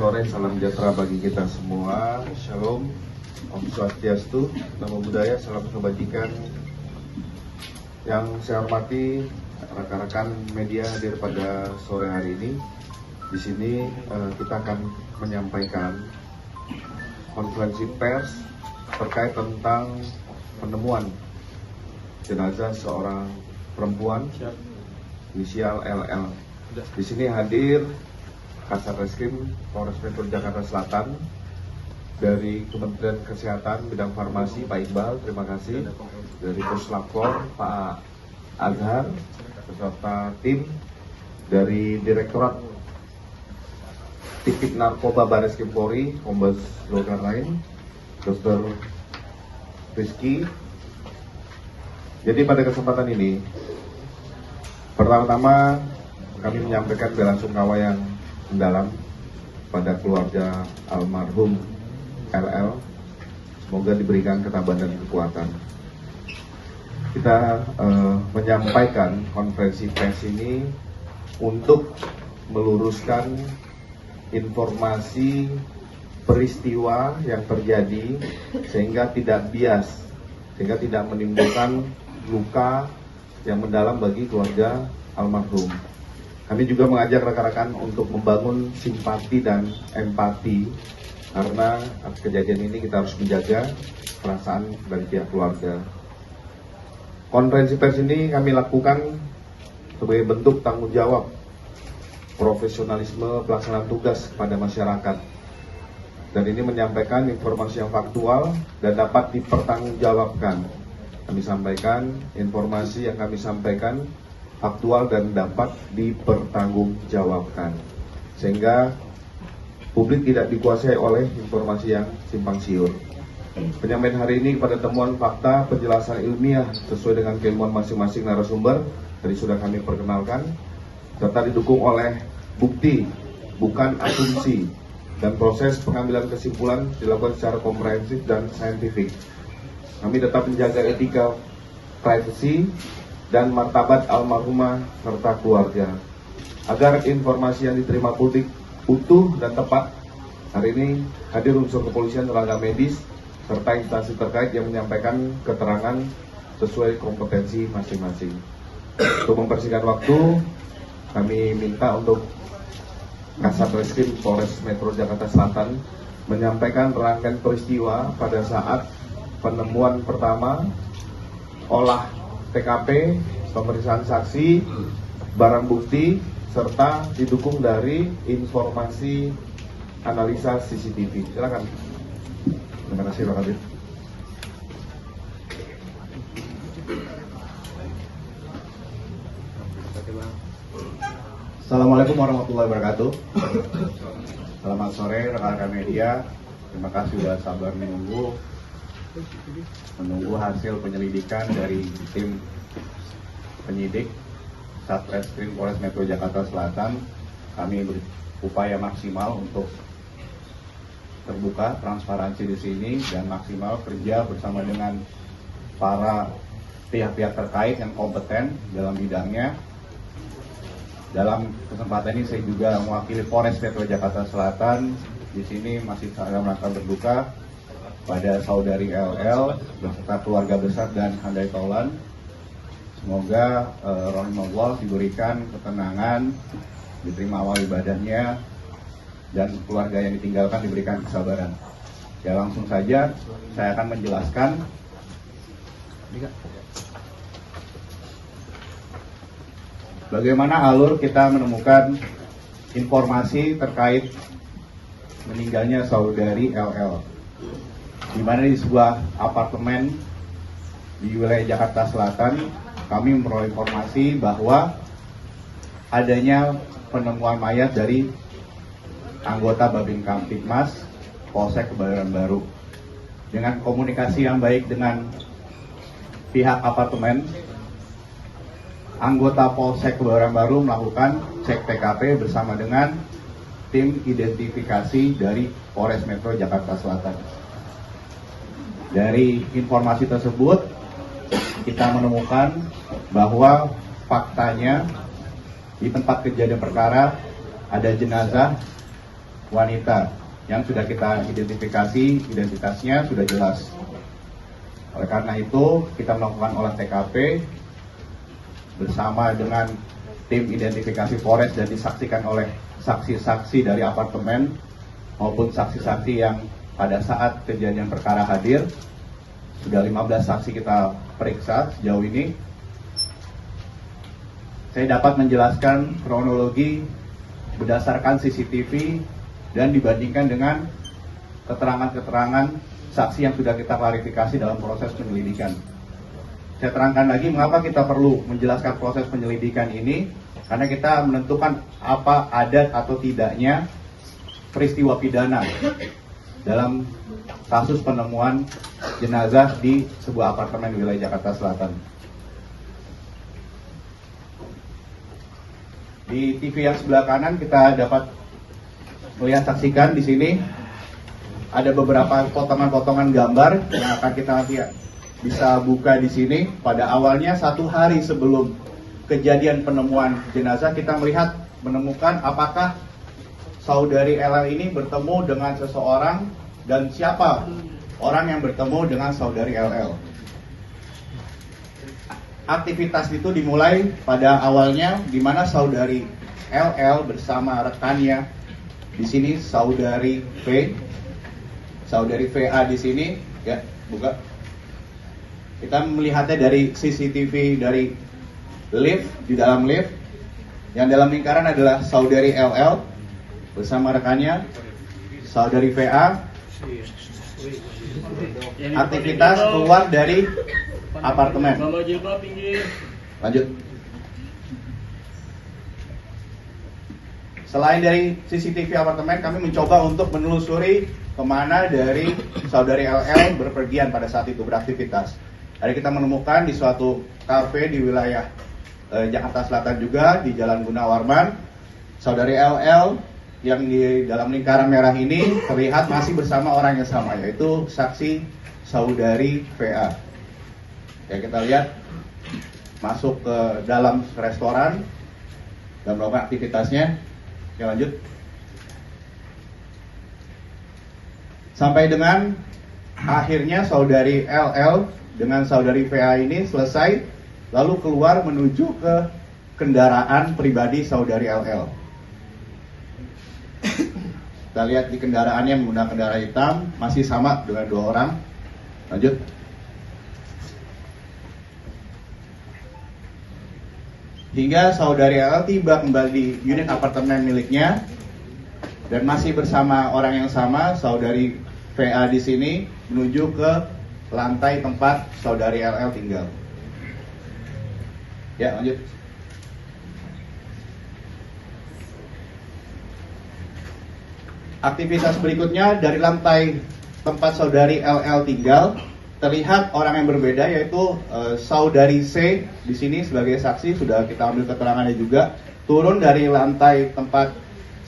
sore, salam sejahtera bagi kita semua. Shalom, Om Swastiastu, Namo Buddhaya, salam kebajikan. Yang saya hormati rekan-rekan media hadir pada sore hari ini. Di sini kita akan menyampaikan konferensi pers terkait tentang penemuan jenazah seorang perempuan inisial LL. Di sini hadir Kasat Reskrim Polres Metro Jakarta Selatan, dari Kementerian Kesehatan bidang farmasi Pak Iqbal, terima kasih. Dari Puslapor Pak Azhar beserta tim, dari Direktorat Tipik Narkoba Baris Krim Polri Kombes Zulkarnain, Dr. Rizky. Jadi pada kesempatan ini, pertama-tama kami menyampaikan bela-sungkawa yang mendalam pada keluarga almarhum LL. Semoga diberikan ketabahan dan kekuatan. Kita menyampaikan konferensi pers ini untuk meluruskan informasi peristiwa yang terjadi sehingga tidak bias, sehingga tidak menimbulkan luka yang mendalam bagi keluarga almarhum. Kami juga mengajak rekan-rekan untuk membangun simpati dan empati, karena atas kejadian ini kita harus menjaga perasaan dari pihak keluarga. Konferensi pers ini kami lakukan sebagai bentuk tanggung jawab profesionalisme pelaksanaan tugas kepada masyarakat. Dan ini menyampaikan informasi yang faktual dan dapat dipertanggungjawabkan. Kami sampaikan informasi yang kami sampaikan faktual dan dapat dipertanggungjawabkan, sehingga publik tidak dikuasai oleh informasi yang simpang siur. Penyampaian hari ini kepada temuan fakta penjelasan ilmiah sesuai dengan keilmuan masing-masing narasumber tadi sudah kami perkenalkan, serta didukung oleh bukti, bukan asumsi, dan proses pengambilan kesimpulan dilakukan secara komprehensif dan saintifik. Kami tetap menjaga etika, privasi, dan martabat almarhumah serta keluarga, agar informasi yang diterima publik utuh dan tepat. Hari ini hadir unsur kepolisian, tenaga medis, serta instansi terkait yang menyampaikan keterangan sesuai kompetensi masing-masing. Untuk mempersingkat waktu, kami minta untuk Kasat Reskrim Polres Metro Jakarta Selatan menyampaikan rangkaian peristiwa pada saat penemuan pertama, olah TKP, pemeriksaan saksi, barang bukti, serta didukung dari informasi analisa CCTV. Silakan. Terima kasih, Pak Kabit. Assalamualaikum warahmatullahi wabarakatuh. Selamat sore rekan-rekan media. Terima kasih sudah sabar menunggu hasil penyelidikan dari tim penyidik Satreskrim Polres Metro Jakarta Selatan. Kami berupaya maksimal untuk terbuka, transparansi di sini, dan maksimal kerja bersama dengan para pihak-pihak terkait yang kompeten dalam bidangnya. Dalam kesempatan ini saya juga mewakili Polres Metro Jakarta Selatan. Di sini masih dalam rangka berduka pada saudari LL beserta keluarga besar dan handai taulan. Semoga rahimahullah diberikan ketenangan, diterima amal ibadahnya, dan keluarga yang ditinggalkan diberikan kesabaran. Ya, langsung saja saya akan menjelaskan bagaimana alur kita menemukan informasi terkait meninggalnya saudari LL, di mana di sebuah apartemen di wilayah Jakarta Selatan kami memperoleh informasi bahwa adanya penemuan mayat dari anggota Babin Kamtibmas Polsek Kebayoran Baru. Dengan komunikasi yang baik dengan pihak apartemen, anggota Polsek Kebayoran Baru melakukan cek TKP bersama dengan tim identifikasi dari Polres Metro Jakarta Selatan. Dari informasi tersebut, kita menemukan bahwa faktanya di tempat kejadian perkara ada jenazah wanita yang sudah kita identifikasi, identitasnya sudah jelas. Oleh karena itu, kita melakukan olah TKP bersama dengan tim identifikasi Polres dan disaksikan oleh saksi-saksi dari apartemen maupun saksi-saksi yang pada saat kejadian perkara hadir. Sudah 15 saksi kita periksa sejauh ini. Saya dapat menjelaskan kronologi berdasarkan CCTV dan dibandingkan dengan keterangan-keterangan saksi yang sudah kita klarifikasi dalam proses penyelidikan. Saya terangkan lagi mengapa kita perlu menjelaskan proses penyelidikan ini, karena kita menentukan apa ada atau tidaknya peristiwa pidana dalam kasus penemuan jenazah di sebuah apartemen di wilayah Jakarta Selatan. Di TV yang sebelah kanan kita dapat melihat, saksikan di sini ada beberapa potongan-potongan gambar yang akan kita nanti bisa buka di sini. Pada awalnya 1 hari sebelum kejadian penemuan jenazah, kita menemukan apakah saudari LL ini bertemu dengan seseorang dan siapa orang yang bertemu dengan saudari LL. Aktivitas itu dimulai pada awalnya di mana saudari LL bersama rekannya, di sini saudari V, saudari VA di sini, ya buka. Kita melihatnya dari CCTV dari lift, di dalam lift. Yang dalam lingkaran adalah saudari LL bersama rekannya, saudari VA. Aktivitas keluar dari apartemen. Lanjut. Selain dari CCTV apartemen, kami mencoba untuk menelusuri kemana dari saudari LL berpergian pada saat itu beraktivitas. Hari kita menemukan di suatu kafe di wilayah Jakarta Selatan juga, di Jalan Gunawarman, saudari LL yang di dalam lingkaran merah ini terlihat masih bersama orang yang sama, yaitu saksi saudari VA. Ya, kita lihat masuk ke dalam restoran dan melakukan aktivitasnya. Ya, lanjut. Sampai dengan akhirnya saudari LL dengan saudari VA ini selesai, lalu keluar menuju ke kendaraan pribadi saudari LL. Kita lihat di kendaraannya menggunakan kendaraan hitam, masih sama dengan 2 orang. Lanjut. Hingga saudari LL tiba kembali di unit apartemen miliknya dan masih bersama orang yang sama, saudari VA di sini menuju ke lantai tempat saudari LL tinggal. Ya, lanjut. Aktivitas berikutnya dari lantai tempat saudari LL tinggal, terlihat orang yang berbeda, yaitu saudari C di sini sebagai saksi, sudah kita ambil keterangannya juga, turun dari lantai tempat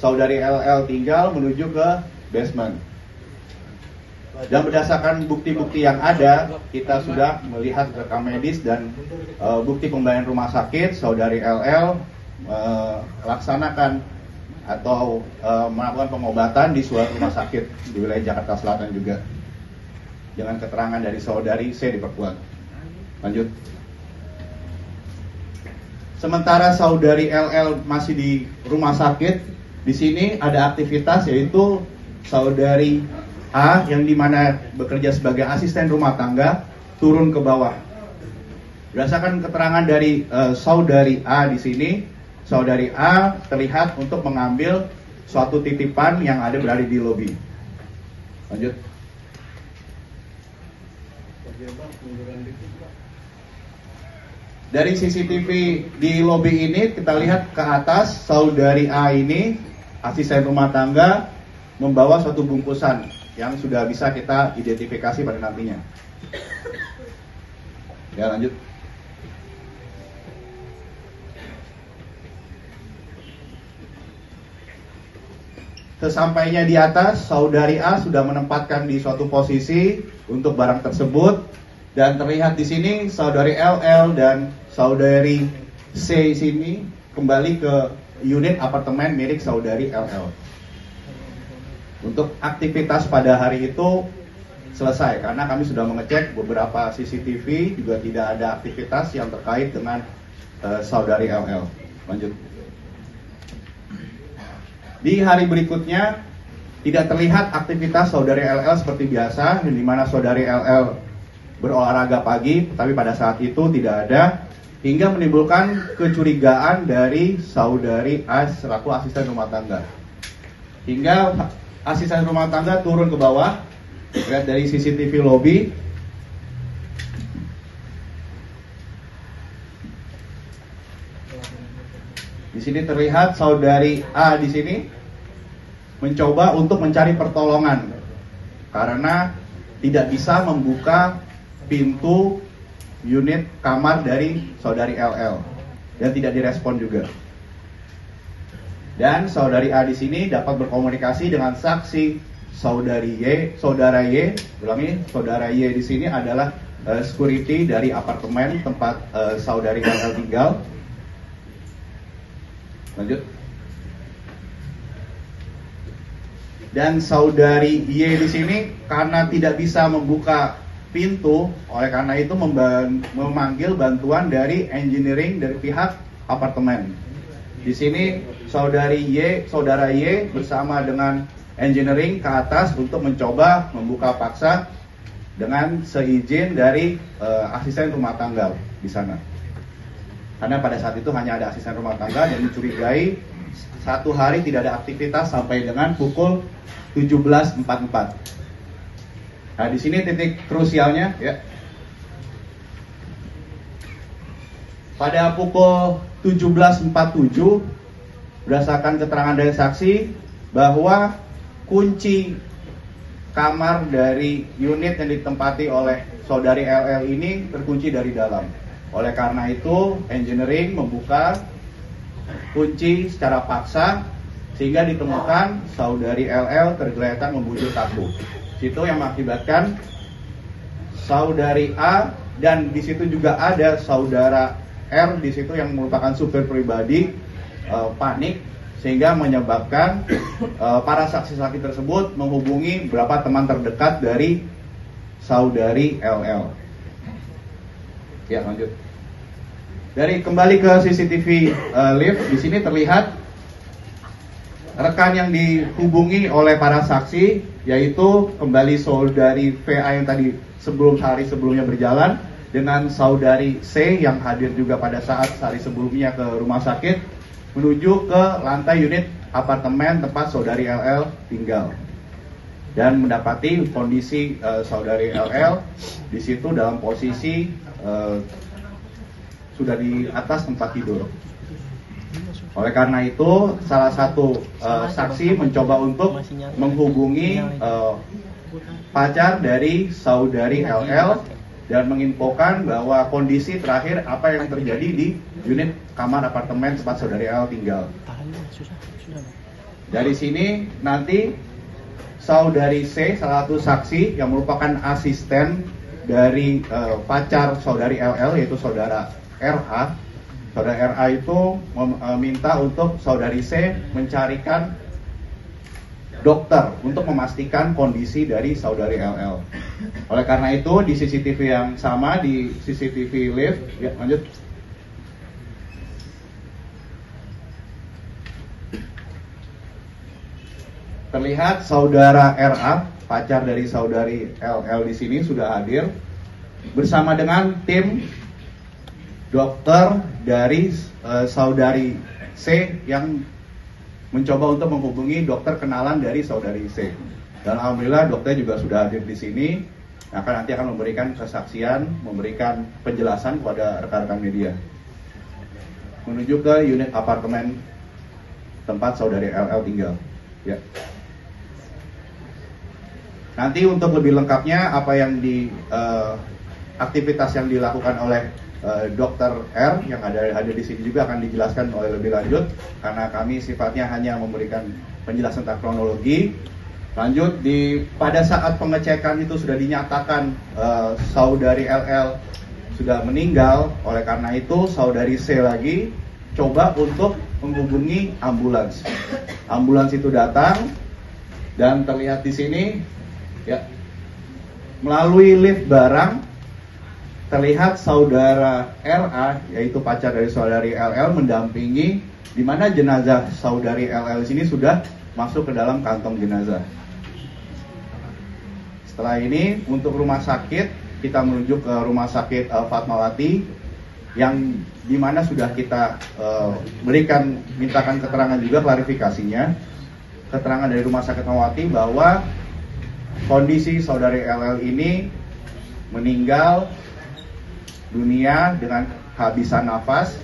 saudari LL tinggal menuju ke basement. Dan berdasarkan bukti-bukti yang ada, kita sudah melihat rekam medis dan bukti pembayaran rumah sakit. Saudari LL laksanakan atau melakukan pengobatan di suatu rumah sakit di wilayah Jakarta Selatan juga, dengan keterangan dari saudari C diperkuat. Lanjut. Sementara saudari LL masih di rumah sakit, di sini ada aktivitas, yaitu saudari A yang dimana bekerja sebagai asisten rumah tangga turun ke bawah. Berdasarkan keterangan dari saudari A di sini, saudari A terlihat untuk mengambil suatu titipan yang berada di lobi. Lanjut. Dari CCTV di lobi ini kita lihat ke atas, saudari A ini asisten rumah tangga membawa suatu bungkusan yang sudah bisa kita identifikasi pada nantinya. Ya, lanjut. Sesampainya di atas, saudari A sudah menempatkan di suatu posisi untuk barang tersebut, dan terlihat di sini saudari LL dan saudari C sini kembali ke unit apartemen milik saudari LL. Untuk aktivitas pada hari itu selesai karena kami sudah mengecek beberapa CCTV, juga tidak ada aktivitas yang terkait dengan saudari LL. Lanjut. Di hari berikutnya tidak terlihat aktivitas saudari LL seperti biasa, di mana saudari LL berolahraga pagi, tapi pada saat itu tidak ada, hingga menimbulkan kecurigaan dari saudari A selaku asisten rumah tangga. Hingga asisten rumah tangga turun ke bawah, lihat dari CCTV lobby. Di sini terlihat saudari A di sini mencoba untuk mencari pertolongan karena tidak bisa membuka pintu unit kamar dari saudari LL dan tidak direspon juga. Dan saudari A di sini dapat berkomunikasi dengan saksi saudari Y, saudara Y. Ulangi, saudara Y di sini adalah security dari apartemen tempat saudari LL tinggal. Lanjut. Dan saudari Y di sini karena tidak bisa membuka pintu, oleh karena itu memanggil bantuan dari engineering dari pihak apartemen. Di sini saudara Y bersama dengan engineering ke atas untuk mencoba membuka paksa dengan seizin dari asisten rumah tangga di sana. Karena pada saat itu hanya ada asisten rumah tangga dan dicurigai satu hari tidak ada aktivitas sampai dengan pukul 17.44. Nah, di sini titik krusialnya ya. Pada pukul 17.47 berdasarkan keterangan dari saksi bahwa kunci kamar dari unit yang ditempati oleh saudari LL ini terkunci dari dalam. Oleh karena itu, engineering membuka kunci secara paksa sehingga ditemukan saudari LL tergeletak membujur kaku. Itu yang mengakibatkan saudari A dan di situ juga ada saudara R di situ yang merupakan supir pribadi panik sehingga menyebabkan para saksi-saksi tersebut menghubungi beberapa teman terdekat dari saudari LL. Ya, lanjut. Dari kembali ke CCTV lift, di sini terlihat rekan yang dihubungi oleh para saksi, yaitu kembali saudari VA yang tadi sehari sebelumnya berjalan dengan saudari C yang hadir juga pada saat sehari sebelumnya ke rumah sakit menuju ke lantai unit apartemen tempat saudari LL tinggal dan mendapati kondisi saudari LL di situ dalam posisi sudah di atas tempat tidur. Oleh karena itu, salah satu saksi mencoba untuk menghubungi pacar dari saudari LL dan menginfokan bahwa kondisi terakhir apa yang terjadi di unit kamar apartemen tempat saudari LL tinggal. Dari sini nanti saudari C, salah satu saksi yang merupakan asisten dari pacar saudari LL yaitu saudara RH. Saudara RA itu meminta untuk saudari C mencarikan dokter untuk memastikan kondisi dari saudari LL. Oleh karena itu di CCTV yang sama, di CCTV lift, ya lanjut. Terlihat saudara RA, pacar dari saudari LL di sini sudah hadir bersama dengan tim dokter dari saudari C yang mencoba untuk menghubungi dokter kenalan dari saudari C. Dan alhamdulillah dokter juga sudah hadir di sini. Nanti akan memberikan kesaksian, memberikan penjelasan kepada rekan-rekan media. Menuju ke unit apartemen tempat saudari LL tinggal. Ya. Nanti untuk lebih lengkapnya apa yang aktivitas yang dilakukan oleh Dokter R yang hadir di sini juga akan dijelaskan oleh lebih lanjut karena kami sifatnya hanya memberikan penjelasan tentang kronologi. Lanjut, pada saat pengecekan itu sudah dinyatakan saudari LL sudah meninggal. Oleh karena itu saudari C lagi coba untuk menghubungi ambulans. Ambulans itu datang Dan terlihat di sini ya, melalui lift barang terlihat saudara RA, yaitu pacar dari saudari LL, mendampingi di mana jenazah saudari LL sini sudah masuk ke dalam kantong jenazah. Setelah ini untuk rumah sakit kita menuju ke rumah sakit Fatmawati yang dimana sudah kita mintakan keterangan juga klarifikasinya. Keterangan dari rumah sakit Fatmawati bahwa kondisi saudari LL ini meninggal dunia dengan kehabisan nafas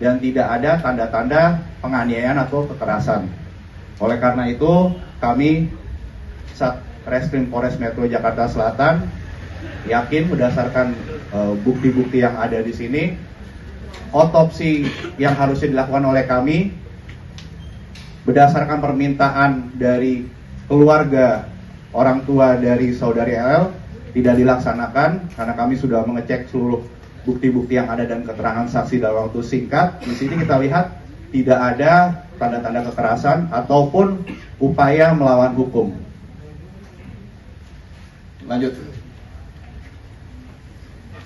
dan tidak ada tanda-tanda penganiayaan atau kekerasan. Oleh karena itu, kami Satreskrim Polres Metro Jakarta Selatan yakin berdasarkan bukti-bukti yang ada di sini, otopsi yang harusnya dilakukan oleh kami berdasarkan permintaan dari keluarga orang tua dari saudari LL tidak dilaksanakan karena kami sudah mengecek seluruh bukti-bukti yang ada dan keterangan saksi dalam waktu singkat. Di sini kita lihat tidak ada tanda-tanda kekerasan ataupun upaya melawan hukum. Lanjut.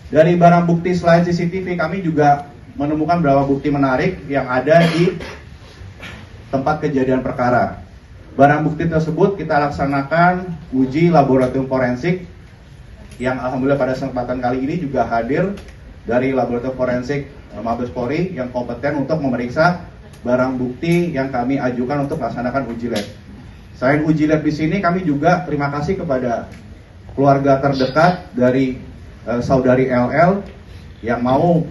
Dari barang bukti selain CCTV, kami juga menemukan beberapa bukti menarik yang ada di tempat kejadian perkara. Barang bukti tersebut kita laksanakan uji laboratorium forensik yang alhamdulillah pada kesempatan kali ini juga hadir dari laboratorium forensik Mabes Polri yang kompeten untuk memeriksa barang bukti yang kami ajukan untuk melaksanakan uji lab. Selain uji lab di sini, kami juga terima kasih kepada keluarga terdekat dari saudari LL yang mau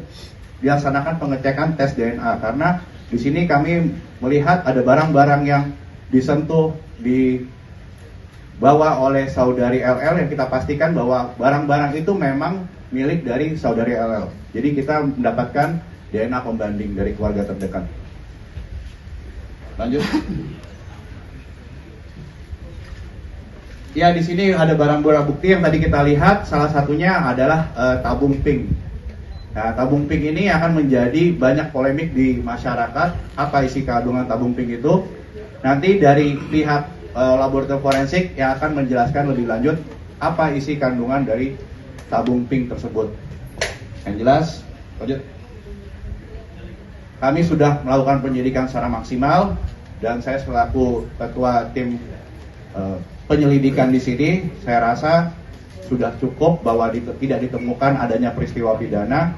dilaksanakan pengecekan tes DNA karena di sini kami melihat ada barang-barang yang disentuh, dibawa oleh saudari LL yang kita pastikan bahwa barang-barang itu memang milik dari saudari LL. Jadi kita mendapatkan DNA pembanding dari keluarga terdekat. Lanjut. Ya, di sini ada barang-barang bukti yang tadi kita lihat, salah satunya adalah tabung pink. Nah, tabung pink ini akan menjadi banyak polemik di masyarakat. Apa isi kandungan tabung pink itu? Nanti dari pihak laboratorium forensik yang akan menjelaskan lebih lanjut apa isi kandungan dari tabung pink tersebut. Yang jelas, lanjut. Kami sudah melakukan penyidikan secara maksimal dan saya selaku ketua tim penyelidikan di sini, saya rasa sudah cukup bahwa tidak ditemukan adanya peristiwa pidana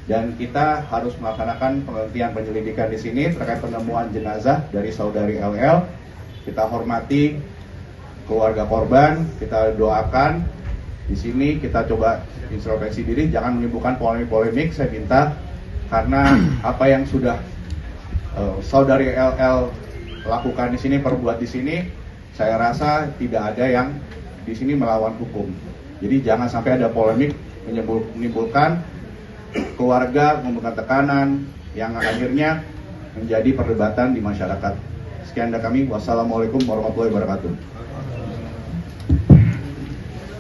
dan kita harus melaksanakan penghentian penyelidikan di sini terkait penemuan jenazah dari saudari LL. Kita hormati keluarga korban, kita doakan. Di sini kita coba introspeksi diri, jangan menimbulkan polemik-polemik. Saya minta karena apa yang sudah saudari LL lakukan di sini, perbuat di sini, saya rasa tidak ada yang di sini melawan hukum. Jadi jangan sampai ada polemik menimbulkan keluarga menimbulkan tekanan yang akhirnya menjadi perdebatan di masyarakat. Sekian dari kami. Wassalamualaikum warahmatullahi wabarakatuh.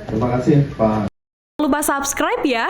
Terima kasih Pak. Jangan lupa subscribe ya.